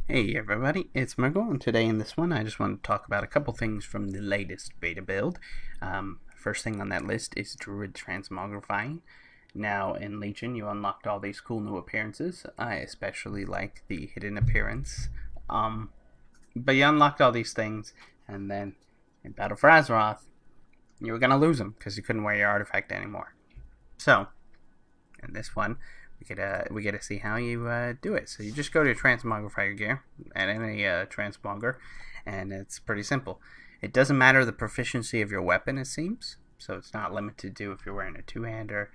Hey everybody, it's Mergo, and today in this one I just want to talk about a couple things from the latest beta build. First thing on that list is Druid Transmogging. Now in Legion you unlocked all these cool new appearances. I especially like the hidden appearance. But you unlocked all these things, and then in Battle for Azeroth you were going to lose them because you couldn't wear your artifact anymore. So in this one we get to see how you do it. So you just go to Transmogrify your gear at any transmogger, and it's pretty simple. It doesn't matter the proficiency of your weapon, it seems. So it's not limited to if you're wearing a two-hander,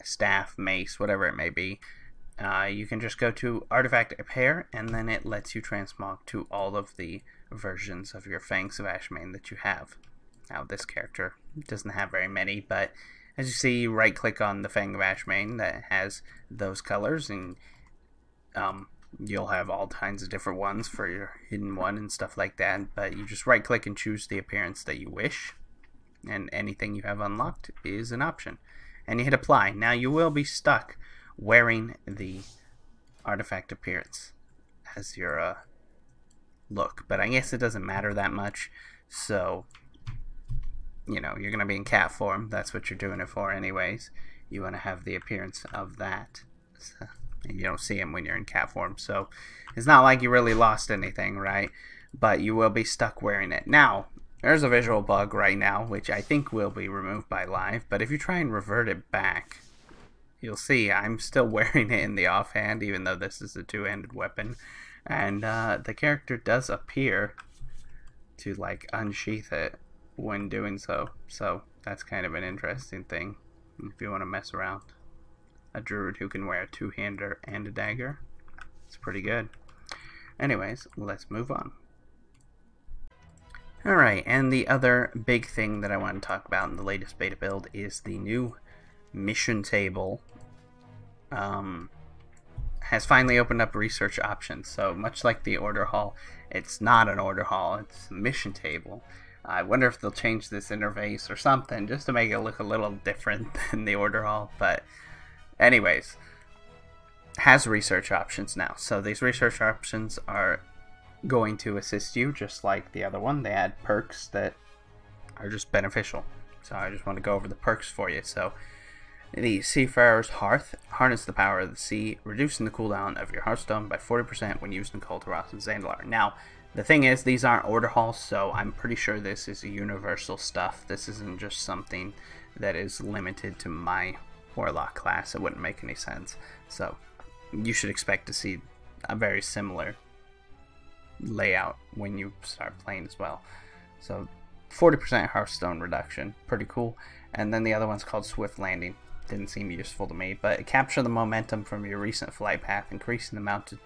staff, mace, whatever it may be. You can just go to Artifact Repair, and then it lets you transmog to all of the versions of your Fangs of Ashmane that you have. Now this character doesn't have very many, but as you see, you right click on the Fang of Ashmane that has those colors, and you'll have all kinds of different ones for your hidden one and stuff like that. But you just right click and choose the appearance that you wish, and anything you have unlocked is an option. And you hit apply. Now you will be stuck wearing the artifact appearance as your look, but I guess it doesn't matter that much. So you know, you're going to be in cat form. That's what you're doing it for anyways. You want to have the appearance of that. So, and you don't see him when you're in cat form. So it's not like you really lost anything, right? But you will be stuck wearing it. Now, there's a visual bug right now, which I think will be removed by live. But if you try and revert it back, you'll see I'm still wearing it in the offhand, even though this is a two-handed weapon. And the character does appear to, like, unsheath it when doing so. So that's kind of an interesting thing if you want to mess around. A druid who can wear a two-hander and a dagger. It's pretty good. Anyways, let's move on. Alright, and the other big thing that I want to talk about in the latest beta build is the new mission table has finally opened up research options. So much like the order hall, it's not an order hall, it's a mission table. I wonder if they'll change this interface or something just to make it look a little different than the order hall. But anyways, has research options now. So these research options are going to assist you just like the other one. They add perks that are just beneficial. So I just want to go over the perks for you. So the Seafarer's Hearth, harness the power of the sea, reducing the cooldown of your Hearthstone by 40% when used in Kultiras and Zandalar. Now, the thing is, these aren't order halls, so I'm pretty sure this is a universal stuff. This isn't just something that is limited to my Warlock class. It wouldn't make any sense. So you should expect to see a very similar layout when you start playing as well. So 40% Hearthstone reduction, pretty cool. And then the other one's called Swift Landing. Didn't seem useful to me, but capture the momentum from your recent flight path, increasing the mounted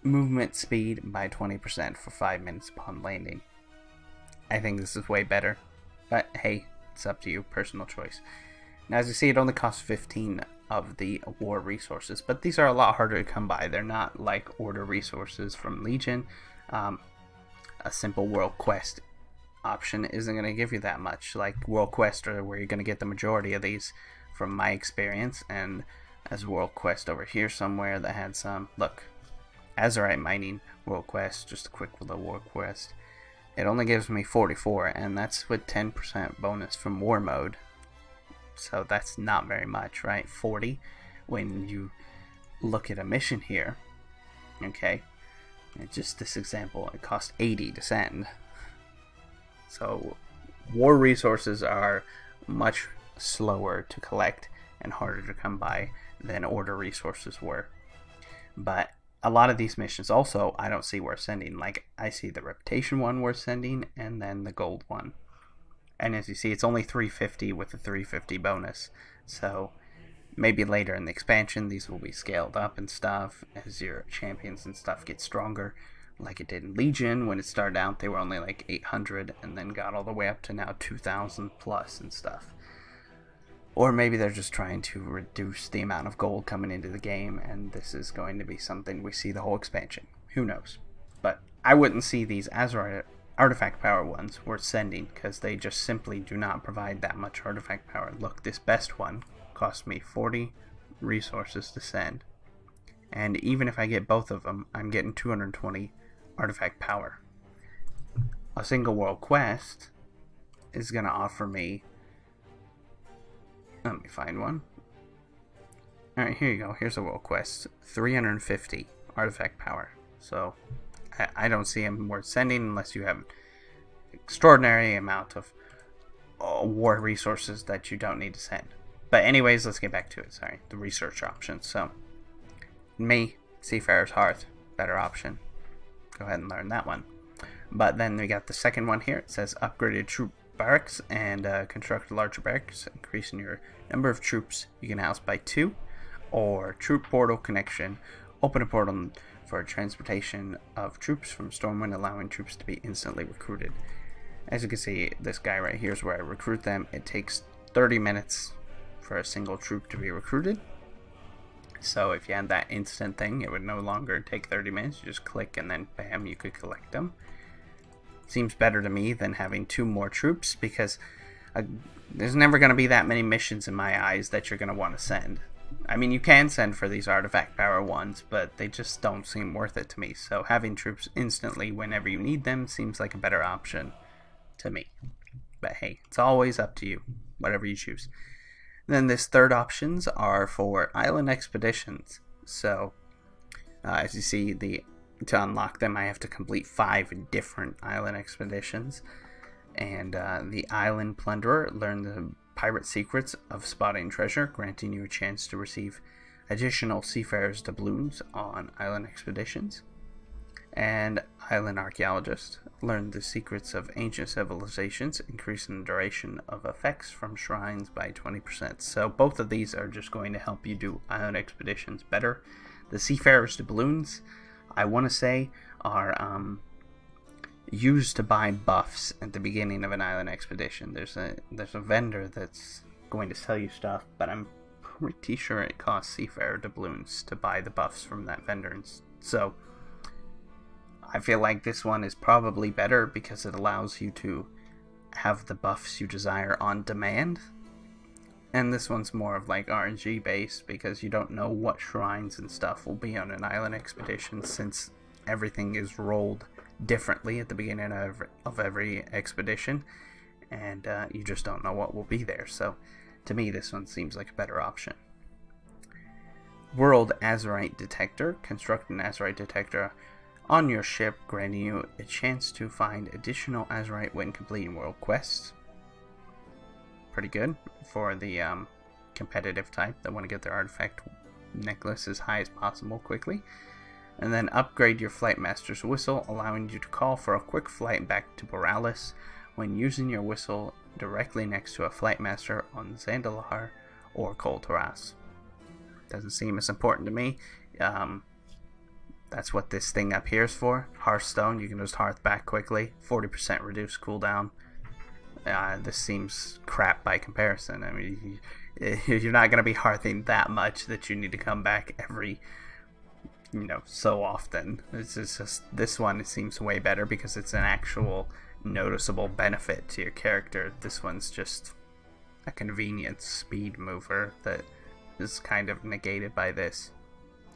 movement speed by 20% for 5 minutes upon landing. I think this is way better, but hey, it's up to you, personal choice. Now as you see, it only costs 15 of the war resources, but these are a lot harder to come by. They're not like order resources from Legion. A simple world quest option isn't going to give you that much. Like world quest are where you're going to get the majority of these from my experience, and as world quest over here somewhere that had some, look, Azurite Mining World Quest, just a quick little World Quest. It only gives me 44, and that's with 10% bonus from War Mode. So that's not very much, right? 40 when you look at a mission here. Okay, and just this example, it cost 80 to send. So war resources are much slower to collect and harder to come by than order resources were. But a lot of these missions also I don't see worth sending. Like I see the reputation one worth sending, and then the gold one. And as you see, it's only 350 with the 350 bonus. So maybe later in the expansion these will be scaled up and stuff as your champions and stuff get stronger, like it did in Legion. When it started out they were only like 800 and then got all the way up to now 2,000 plus and stuff. Or maybe they're just trying to reduce the amount of gold coming into the game, and this is going to be something we see the whole expansion. Who knows? But I wouldn't see these Azure artifact power ones worth sending, because they just simply do not provide that much artifact power. Look, this best one cost me 40 resources to send, And even if I get both of them, I'm getting 220 artifact power. A single world quest is going to offer me... Let me find one. Alright, here you go. Here's a world quest. 350 artifact power. So, I don't see them worth sending unless you have extraordinary amount of war resources that you don't need to send. But anyways, let's get back to it. Sorry, the research options. So, me, Seafarer's Hearth, better option. Go ahead and learn that one. But then we got the second one here. It says upgraded troop barracks and construct larger barracks, increasing your number of troops you can house by 2. Or troop portal connection. Open a portal for transportation of troops from Stormwind, allowing troops to be instantly recruited. As you can see, this guy right here is where I recruit them. It takes 30 minutes for a single troop to be recruited. So if you had that instant thing, it would no longer take 30 minutes. You just click and then bam, you could collect them. Seems better to me than having 2 more troops, because there's never going to be that many missions in my eyes that you're going to want to send. I mean, you can send for these artifact power ones, but they just don't seem worth it to me. So having troops instantly whenever you need them seems like a better option to me. But hey, it's always up to you, whatever you choose. Then this third options are for island expeditions. So as you see, to unlock them, I have to complete 5 different island expeditions. And the Island Plunderer, learn the pirate secrets of spotting treasure, granting you a chance to receive additional seafarers doubloons on island expeditions. And Island Archaeologist, learn the secrets of ancient civilizations, increasing the duration of effects from shrines by 20%. So both of these are just going to help you do island expeditions better. The seafarers doubloons, I want to say, are used to buy buffs at the beginning of an island expedition. There's a vendor that's going to sell you stuff, but I'm pretty sure it costs seafarer doubloons to buy the buffs from that vendor. So I feel like this one is probably better because it allows you to have the buffs you desire on demand. And this one's more of like RNG based, because you don't know what shrines and stuff will be on an island expedition, since everything is rolled differently at the beginning of every expedition, and you just don't know what will be there. So to me, this one seems like a better option. World Azurite Detector, construct an Azurite detector on your ship, granting you a chance to find additional Azurite when completing world quests. Pretty good for the competitive type that want to get their artifact necklace as high as possible quickly. And then upgrade your Flight Master's Whistle, allowing you to call for a quick flight back to Borealis when using your whistle directly next to a Flight Master on Zandalar or Kol Taras. Doesn't seem as important to me. That's what this thing up here is for. Hearthstone, you can just hearth back quickly. 40% reduced cooldown. This seems crap by comparison. I mean, you're not going to be hearthing that much that you need to come back every, so often. It's just this one, it seems way better because it's an actual noticeable benefit to your character. This one's just a convenience speed mover that is kind of negated by this.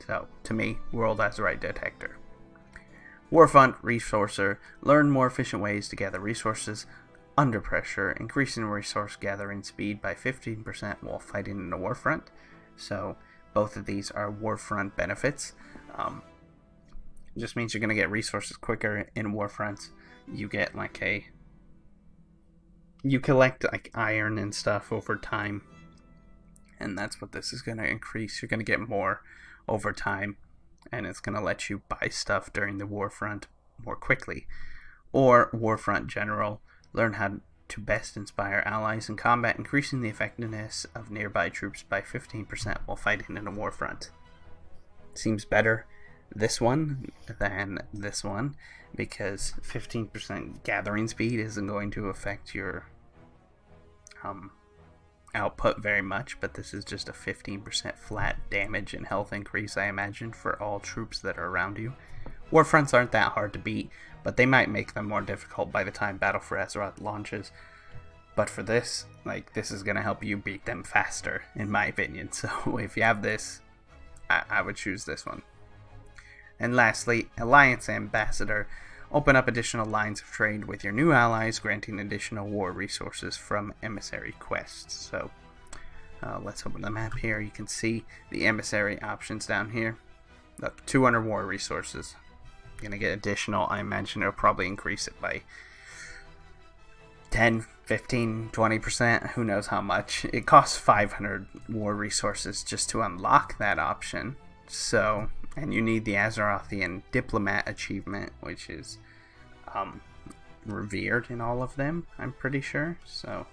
So, to me, World Azurite Detector. Warfront Resourcer, learn more efficient ways to gather resources under pressure, increasing resource gathering speed by 15% while fighting in a warfront. So, both of these are warfront benefits. It just means you're going to get resources quicker in warfronts. You get you collect like iron and stuff over time, and that's what this is going to increase. You're going to get more over time, and it's going to let you buy stuff during the warfront more quickly. Or Warfront General, learn how to best inspire allies in combat, increasing the effectiveness of nearby troops by 15% while fighting in a warfront. Seems better this one than this one, because 15% gathering speed isn't going to affect your output very much, but this is just a 15% flat damage and health increase, I imagine, for all troops that are around you. Warfronts aren't that hard to beat, but they might make them more difficult by the time Battle for Azeroth launches. But for this, this is going to help you beat them faster, in my opinion. So if you have this, I would choose this one. And lastly, Alliance Ambassador. Open up additional lines of trade with your new allies, granting additional war resources from emissary quests. So let's open the map here. You can see the emissary options down here. Look, 200 war resources. You're gonna get additional. I imagine it'll probably increase it by 10, 15, 20%. Who knows how much. It costs 500 war resources just to unlock that option. So, and you need the Azerothian Diplomat achievement, which is revered in all of them, I'm pretty sure. So,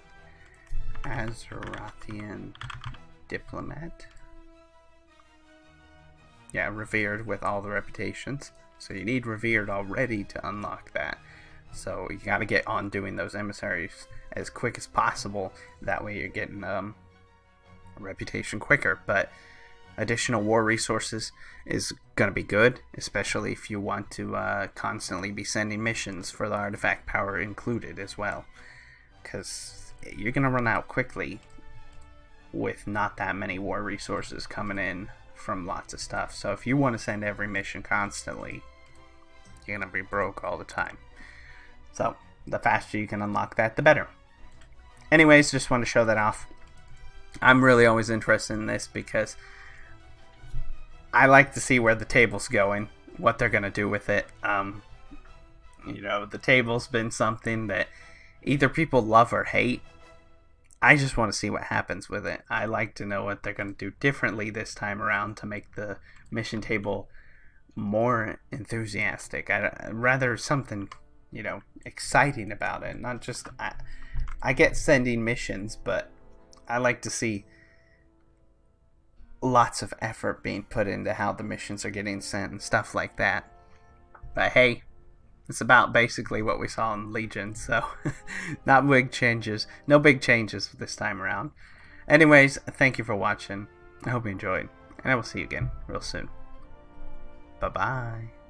Azerothian Diplomat. Yeah, revered with all the reputations. So you need revered already to unlock that. So you gotta get on doing those emissaries as quick as possible. That way you're getting a reputation quicker. But additional war resources is going to be good, especially if you want to constantly be sending missions for the artifact power included as well, because you're going to run out quickly with not that many war resources coming in from lots of stuff. So if you want to send every mission constantly, you're going to be broke all the time. So the faster you can unlock that, the better. Anyways, just want to show that off. I'm really always interested in this because I like to see where the table's going, what they're going to do with it. You know, the table's been something that either people love or hate. I just want to see what happens with it. I like to know what they're going to do differently this time around to make the mission table more enthusiastic. I'd rather something, you know, exciting about it. Not just, I get sending missions, but I like to see lots of effort being put into how the missions are getting sent and stuff like that. But hey, it's about basically what we saw in Legion, so not big changes. No big changes this time around. Anyways, thank you for watching. I hope you enjoyed, and I will see you again real soon. Bye-bye.